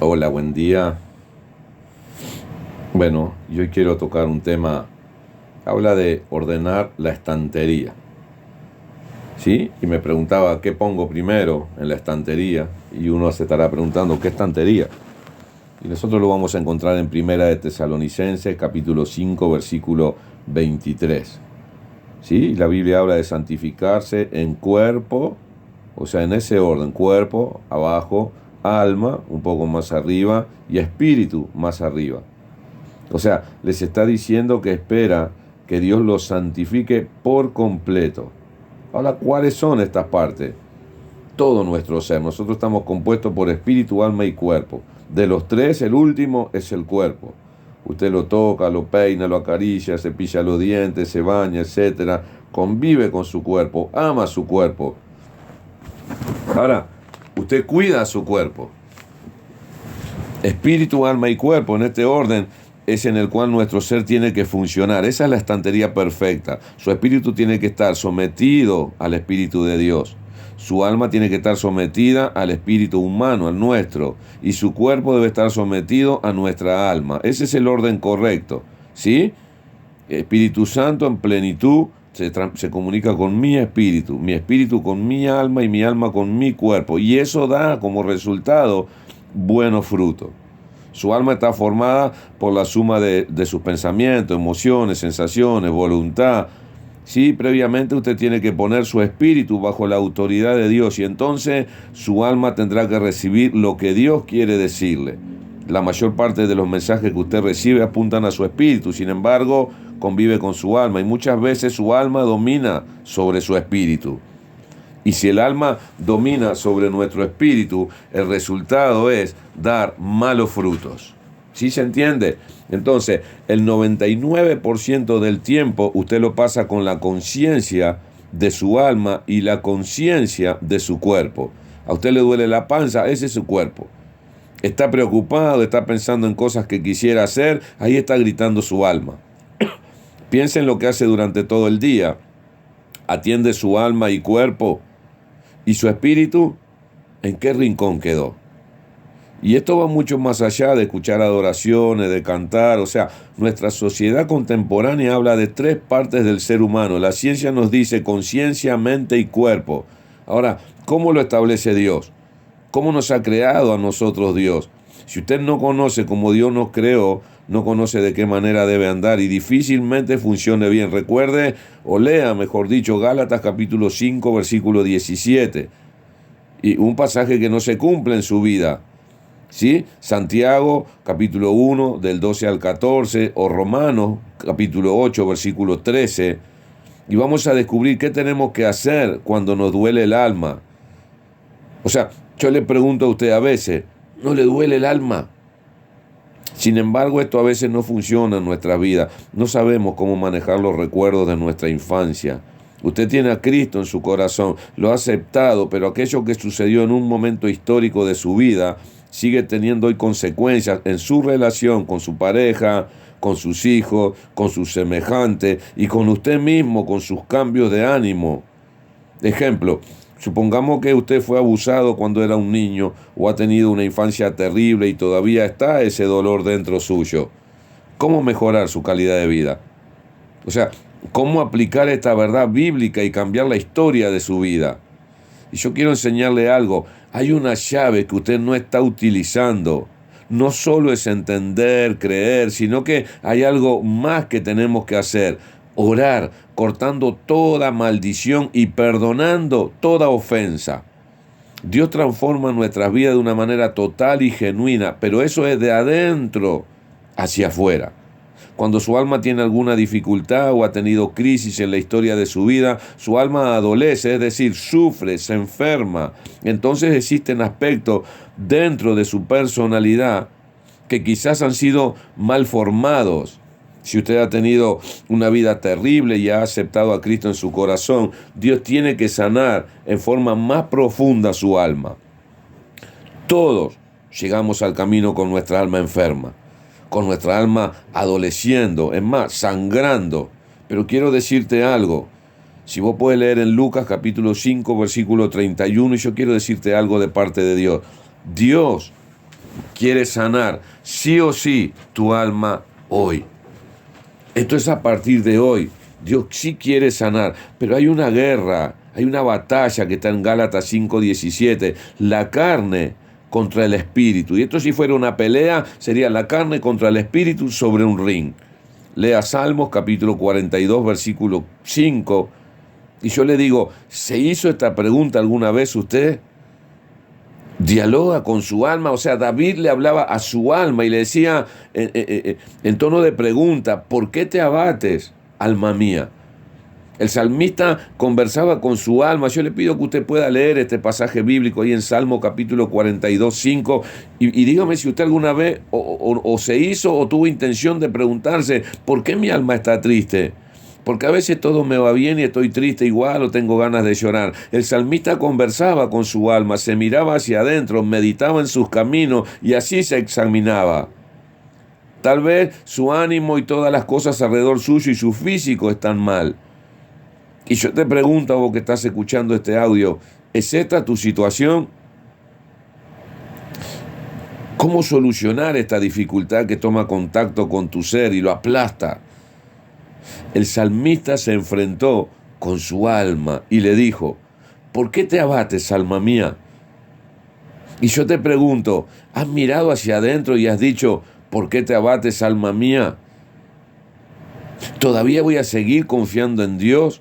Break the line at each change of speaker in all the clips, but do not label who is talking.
Hola, buen día. Bueno, yo hoy quiero tocar un tema, habla de ordenar la estantería, ¿sí? Y me preguntaba, ¿qué pongo primero en la estantería? Y uno se estará preguntando, ¿qué estantería? Y nosotros lo vamos a encontrar en Primera de Tesalonicenses, capítulo 5, versículo 23. ¿Sí? La Biblia habla de santificarse en cuerpo, o sea, en ese orden, cuerpo, abajo, alma, un poco más arriba, y espíritu, más arriba. O sea, les está diciendo que espera que Dios los santifique por completo. Ahora, ¿cuáles son estas partes? Todo nuestro ser. Nosotros estamos compuestos por espíritu, alma y cuerpo. De los tres, el último es el cuerpo. Usted lo toca, lo peina, lo acaricia, cepilla los dientes, se baña, etcétera. Convive con su cuerpo, ama su cuerpo. Ahora, usted cuida su cuerpo. Espíritu, alma y cuerpo, en este orden es en el cual nuestro ser tiene que funcionar. Esa es la estantería perfecta. Su espíritu tiene que estar sometido al Espíritu de Dios. Su alma tiene que estar sometida al espíritu humano, al nuestro. Y su cuerpo debe estar sometido a nuestra alma. Ese es el orden correcto. ¿Sí? Espíritu Santo en plenitud se comunica con mi espíritu con mi alma y mi alma con mi cuerpo. Y eso da como resultado buenos frutos. Su alma está formada por la suma de sus pensamientos, emociones, sensaciones, voluntad. Sí, previamente usted tiene que poner su espíritu bajo la autoridad de Dios y entonces su alma tendrá que recibir lo que Dios quiere decirle. La mayor parte de los mensajes que usted recibe apuntan a su espíritu, sin embargo, convive con su alma y muchas veces su alma domina sobre su espíritu. Y si el alma domina sobre nuestro espíritu, el resultado es dar malos frutos. ¿Sí se entiende? Entonces, el 99% del tiempo usted lo pasa con la conciencia de su alma y la conciencia de su cuerpo. A usted le duele la panza, ese es su cuerpo. Está preocupado, está pensando en cosas que quisiera hacer, ahí está gritando su alma. Piensa en lo que hace durante todo el día. Atiende su alma y cuerpo. ¿Y su espíritu? ¿En qué rincón quedó? Y esto va mucho más allá de escuchar adoraciones, de cantar. O sea, nuestra sociedad contemporánea habla de tres partes del ser humano. La ciencia nos dice conciencia, mente y cuerpo. Ahora, ¿cómo lo establece Dios? ¿Cómo nos ha creado a nosotros Dios? Si usted no conoce cómo Dios nos creó, no conoce de qué manera debe andar y difícilmente funcione bien. Recuerde, o lea, mejor dicho, Gálatas capítulo 5, versículo 17. Y un pasaje que no se cumple en su vida. ¿Sí? Santiago capítulo 1, del 12 al 14, o Romanos capítulo 8, versículo 13. Y vamos a descubrir qué tenemos que hacer cuando nos duele el alma. O sea, yo le pregunto a usted a veces, ¿no le duele el alma? Sin embargo, esto a veces no funciona en nuestra vida. No sabemos cómo manejar los recuerdos de nuestra infancia. Usted tiene a Cristo en su corazón, lo ha aceptado, pero aquello que sucedió en un momento histórico de su vida sigue teniendo hoy consecuencias en su relación con su pareja, con sus hijos, con sus semejantes y con usted mismo, con sus cambios de ánimo. Ejemplo, supongamos que usted fue abusado cuando era un niño o ha tenido una infancia terrible y todavía está ese dolor dentro suyo. ¿Cómo mejorar su calidad de vida? O sea, ¿cómo aplicar esta verdad bíblica y cambiar la historia de su vida? Y yo quiero enseñarle algo. Hay una llave que usted no está utilizando. No solo es entender, creer, sino que hay algo más que tenemos que hacer. Orar, cortando toda maldición y perdonando toda ofensa. Dios transforma nuestras vidas de una manera total y genuina, pero eso es de adentro hacia afuera. Cuando su alma tiene alguna dificultad o ha tenido crisis en la historia de su vida, su alma adolece, es decir, sufre, se enferma. Entonces existen aspectos dentro de su personalidad que quizás han sido mal formados. Si usted ha tenido una vida terrible y ha aceptado a Cristo en su corazón, Dios tiene que sanar en forma más profunda su alma. Todos llegamos al camino con nuestra alma enferma, con nuestra alma adoleciendo, es más, sangrando. Pero quiero decirte algo. Si vos puedes leer en Lucas capítulo 5, versículo 31, y yo quiero decirte algo de parte de Dios. Dios quiere sanar sí o sí tu alma hoy. Esto es a partir de hoy. Dios sí quiere sanar, pero hay una guerra, hay una batalla que está en Gálatas 5:17. La carne contra el espíritu. Y esto, si fuera una pelea, sería la carne contra el espíritu sobre un ring. Lea Salmos capítulo 42, versículo 5. Y yo le digo, ¿se hizo esta pregunta alguna vez usted? Dialoga con su alma. O sea, David le hablaba a su alma y le decía en tono de pregunta, ¿por qué te abates, alma mía? El salmista conversaba con su alma. Yo le pido que usted pueda leer este pasaje bíblico ahí en Salmo capítulo 42, 5, y dígame si usted alguna vez o se hizo o tuvo intención de preguntarse, ¿por qué mi alma está triste? Porque a veces todo me va bien y estoy triste igual o tengo ganas de llorar. El salmista conversaba con su alma, se miraba hacia adentro, meditaba en sus caminos y así se examinaba. Tal vez su ánimo y todas las cosas alrededor suyo y su físico están mal. Y yo te pregunto, vos que estás escuchando este audio, ¿es esta tu situación? ¿Cómo solucionar esta dificultad que toma contacto con tu ser y lo aplasta? El salmista se enfrentó con su alma y le dijo, ¿por qué te abates, alma mía? Y yo te pregunto, ¿has mirado hacia adentro y has dicho, ¿por qué te abates, alma mía? ¿Todavía voy a seguir confiando en Dios?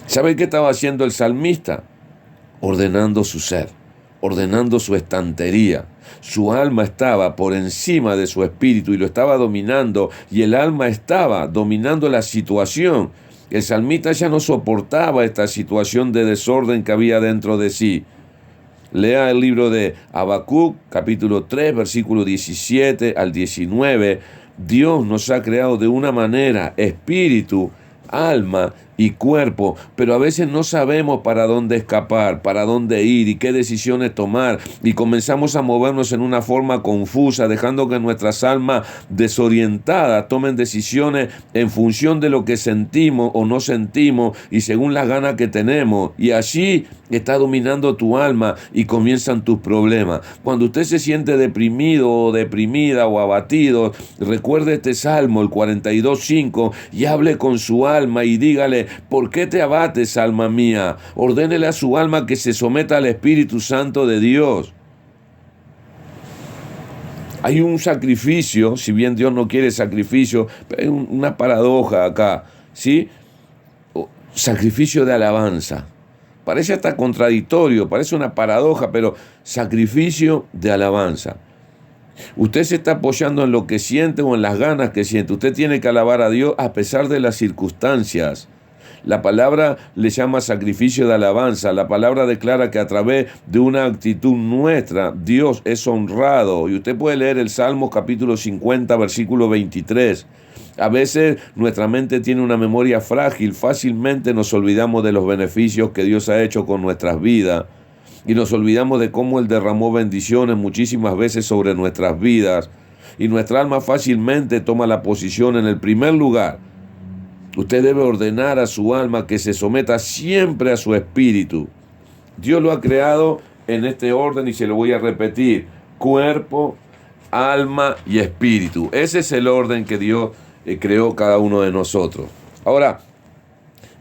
¿Sabe qué estaba haciendo el salmista? Ordenando su ser, ordenando su estantería. Su alma estaba por encima de su espíritu y lo estaba dominando, y el alma estaba dominando la situación. El salmista ya no soportaba esta situación de desorden que había dentro de sí. Lea el libro de Habacuc, capítulo 3, versículo 17 al 19. Dios nos ha creado de una manera, espíritu, alma y cuerpo, pero a veces no sabemos para dónde escapar, para dónde ir y qué decisiones tomar, y comenzamos a movernos en una forma confusa, dejando que nuestras almas desorientadas tomen decisiones en función de lo que sentimos o no sentimos y según las ganas que tenemos, y allí está dominando tu alma y comienzan tus problemas. Cuando usted se siente deprimido o deprimida o abatido, recuerde este Salmo, el 42:5, y hable con su alma y dígale, ¿por qué te abates, alma mía? Ordénele a su alma que se someta al Espíritu Santo de Dios. Hay un sacrificio, si bien Dios no quiere sacrificio, pero hay una paradoja acá, ¿sí? Sacrificio de alabanza. Parece hasta contradictorio, parece una paradoja, pero sacrificio de alabanza. Usted se está apoyando en lo que siente o en las ganas que siente. Usted tiene que alabar a Dios a pesar de las circunstancias. La palabra le llama sacrificio de alabanza. La palabra declara que a través de una actitud nuestra, Dios es honrado. Y usted puede leer el Salmo capítulo 50, versículo 23. A veces nuestra mente tiene una memoria frágil, fácilmente nos olvidamos de los beneficios que Dios ha hecho con nuestras vidas y nos olvidamos de cómo Él derramó bendiciones muchísimas veces sobre nuestras vidas, y nuestra alma fácilmente toma la posición en el primer lugar. Usted debe ordenar a su alma que se someta siempre a su espíritu. Dios lo ha creado en este orden y se lo voy a repetir: cuerpo, alma y espíritu. Ese es el orden que Dios creó cada uno de nosotros. Ahora,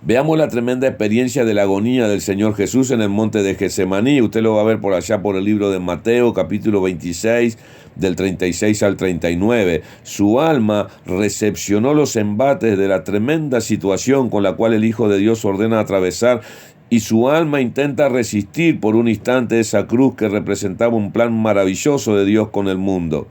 veamos la tremenda experiencia de la agonía del Señor Jesús en el monte de Getsemaní. Usted lo va a ver por allá por el libro de Mateo, capítulo 26, del 36 al 39. Su alma recepcionó los embates de la tremenda situación con la cual el Hijo de Dios ordena atravesar, y su alma intenta resistir por un instante esa cruz que representaba un plan maravilloso de Dios con el mundo.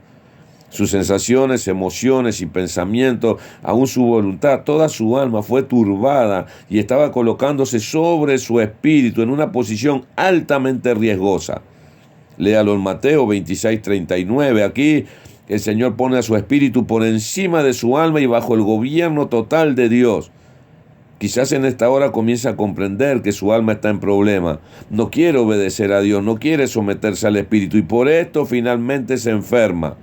Sus sensaciones, emociones y pensamientos, aún su voluntad, toda su alma fue turbada y estaba colocándose sobre su espíritu en una posición altamente riesgosa. Léalo en Mateo 26:39. Aquí el Señor pone a su espíritu por encima de su alma y bajo el gobierno total de Dios. Quizás en esta hora comience a comprender que su alma está en problema. No quiere obedecer a Dios, no quiere someterse al espíritu y por esto finalmente se enferma.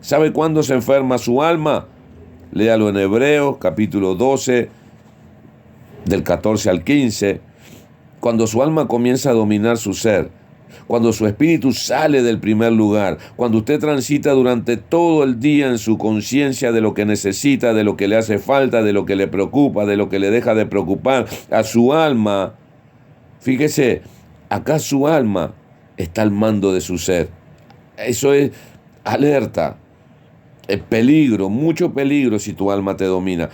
¿Sabe cuándo se enferma su alma? Léalo en Hebreos, capítulo 12, del 14 al 15. Cuando su alma comienza a dominar su ser, Cuando su espíritu sale del primer lugar, cuando usted transita durante todo el día en su conciencia de lo que necesita, de lo que le hace falta, de lo que le preocupa, de lo que le deja de preocupar, a su alma, fíjese, acá su alma está al mando de su ser. Eso es alerta, es peligro, mucho peligro si tu alma te domina.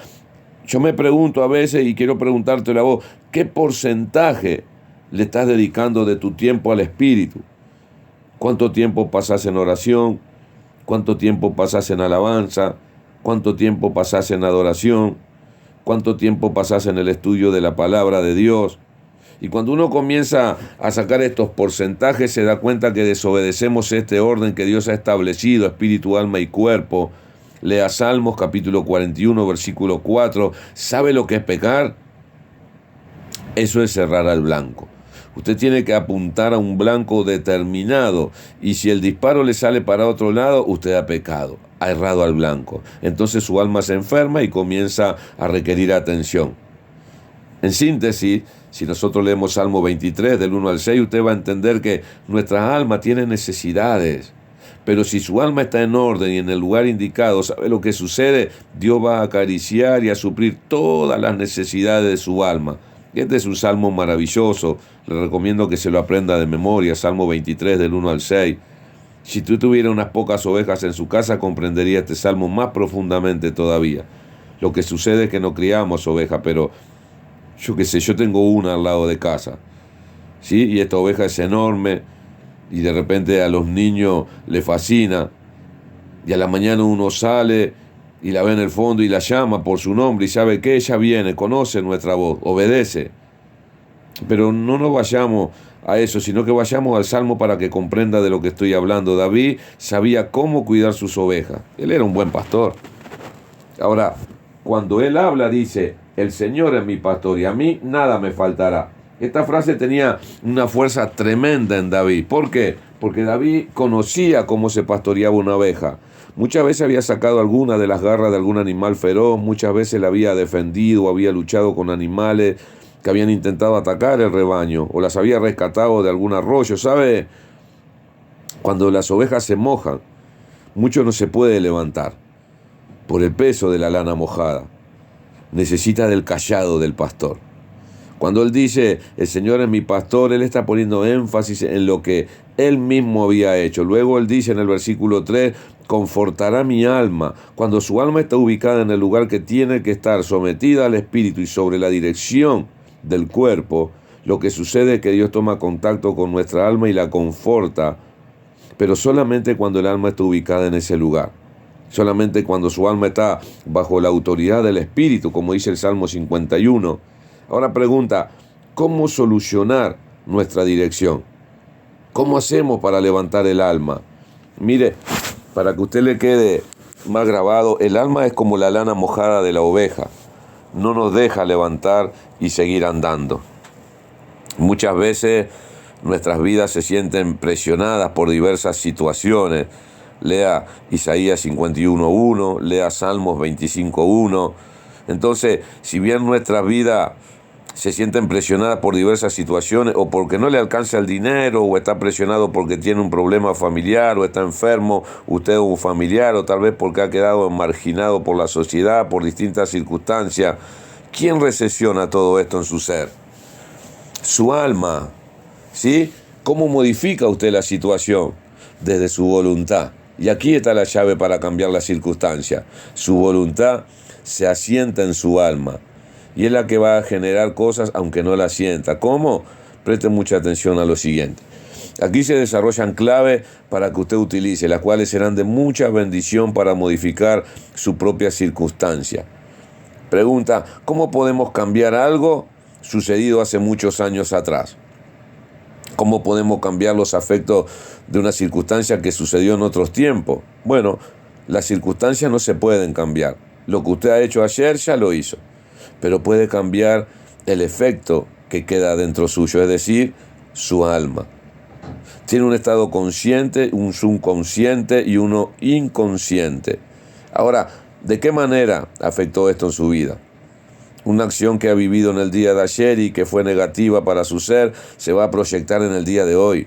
Yo me pregunto a veces, y quiero preguntártelo a vos, ¿qué porcentaje le estás dedicando de tu tiempo al espíritu? ¿Cuánto tiempo pasas en oración? ¿Cuánto tiempo pasas en alabanza? ¿Cuánto tiempo pasas en adoración? ¿Cuánto tiempo pasas en el estudio de la palabra de Dios? Y cuando uno comienza a sacar estos porcentajes, se da cuenta que desobedecemos este orden que Dios ha establecido, espíritu, alma y cuerpo. Lea Salmos capítulo 41, versículo 4. ¿Sabe lo que es pecar? Eso es cerrar al blanco. Usted tiene que apuntar a un blanco determinado, y si el disparo le sale para otro lado, usted ha pecado, ha errado al blanco. Entonces su alma se enferma y comienza a requerir atención. En síntesis, si nosotros leemos Salmo 23, del 1 al 6, usted va a entender que nuestra alma tiene necesidades. Pero si su alma está en orden y en el lugar indicado, ¿sabe lo que sucede? Dios va a acariciar y a suplir todas las necesidades de su alma. Este es un salmo maravilloso, le recomiendo que se lo aprenda de memoria, Salmo 23 del 1 al 6. Si tú tuvieras unas pocas ovejas en su casa, comprendería este salmo más profundamente todavía. Lo que sucede es que no criamos ovejas, pero yo qué sé, yo tengo una al lado de casa, ¿sí? Y esta oveja es enorme, y de repente a los niños les fascina, y a la mañana uno sale y la ve en el fondo y la llama por su nombre y sabe que ella viene, conoce nuestra voz, obedece. Pero no nos vayamos a eso, sino que vayamos al Salmo para que comprenda de lo que estoy hablando. David sabía cómo cuidar sus ovejas. Él era un buen pastor. Ahora, cuando él habla, dice, el Señor es mi pastor y a mí nada me faltará. Esta frase tenía una fuerza tremenda en David. ¿Por qué? Porque David conocía cómo se pastoreaba una oveja. Muchas veces había sacado alguna de las garras de algún animal feroz, muchas veces la había defendido, había luchado con animales que habían intentado atacar el rebaño, o las había rescatado de algún arroyo. ¿Sabe? Cuando las ovejas se mojan, mucho no se puede levantar por el peso de la lana mojada. Necesita del cayado del pastor. Cuando él dice, el Señor es mi pastor, él está poniendo énfasis en lo que él mismo había hecho. Luego él dice en el versículo 3, confortará mi alma. Cuando su alma está ubicada en el lugar que tiene que estar, sometida al espíritu y sobre la dirección del cuerpo, lo que sucede es que Dios toma contacto con nuestra alma y la conforta, pero solamente cuando el alma está ubicada en ese lugar. Solamente cuando su alma está bajo la autoridad del espíritu, como dice el Salmo 51. Ahora pregunta, ¿cómo solucionar nuestra dirección? ¿Cómo hacemos para levantar el alma? Mire, para que usted le quede más grabado, el alma es como la lana mojada de la oveja. No nos deja levantar y seguir andando. Muchas veces nuestras vidas se sienten presionadas por diversas situaciones. Lea Isaías 51.1, lea Salmos 25.1. Entonces, si bien nuestra vida se sienten presionadas por diversas situaciones, o porque no le alcanza el dinero, o está presionado porque tiene un problema familiar, o está enfermo usted o un familiar, o tal vez porque ha quedado marginado por la sociedad, por distintas circunstancias, ¿quién recesiona todo esto en su ser? Su alma, ¿sí? ¿Cómo modifica usted la situación? Desde su voluntad. Y aquí está la llave para cambiar la circunstancia. Su voluntad se asienta en su alma. Y es la que va a generar cosas aunque no la sienta. ¿Cómo? Preste mucha atención a lo siguiente. Aquí se desarrollan claves para que usted utilice, las cuales serán de mucha bendición para modificar su propia circunstancia. Pregunta, ¿cómo podemos cambiar algo sucedido hace muchos años atrás? ¿Cómo podemos cambiar los afectos de una circunstancia que sucedió en otros tiempos? Bueno, las circunstancias no se pueden cambiar. Lo que usted ha hecho ayer ya lo hizo. Pero puede cambiar el efecto que queda dentro suyo, es decir, su alma. Tiene un estado consciente, un subconsciente y uno inconsciente. Ahora, ¿de qué manera afectó esto en su vida? Una acción que ha vivido en el día de ayer y que fue negativa para su ser, se va a proyectar en el día de hoy.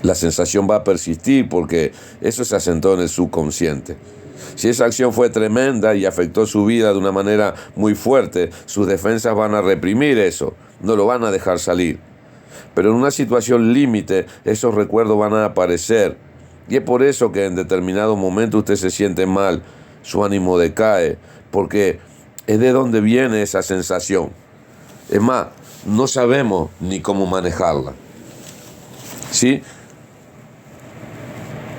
La sensación va a persistir porque eso se asentó en el subconsciente. Si esa acción fue tremenda y afectó su vida de una manera muy fuerte, sus defensas van a reprimir eso, no lo van a dejar salir. Pero en una situación límite, esos recuerdos van a aparecer. Y es por eso que en determinado momento usted se siente mal, su ánimo decae, porque es de donde viene esa sensación. Es más, no sabemos ni cómo manejarla. ¿Sí?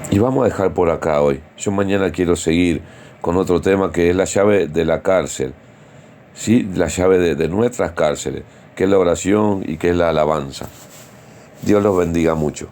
Y vamos a dejar por acá hoy. Yo mañana quiero seguir con otro tema que es la llave de la cárcel. ¿Sí? La llave de nuestras cárceles, que es la oración y que es la alabanza. Dios los bendiga mucho.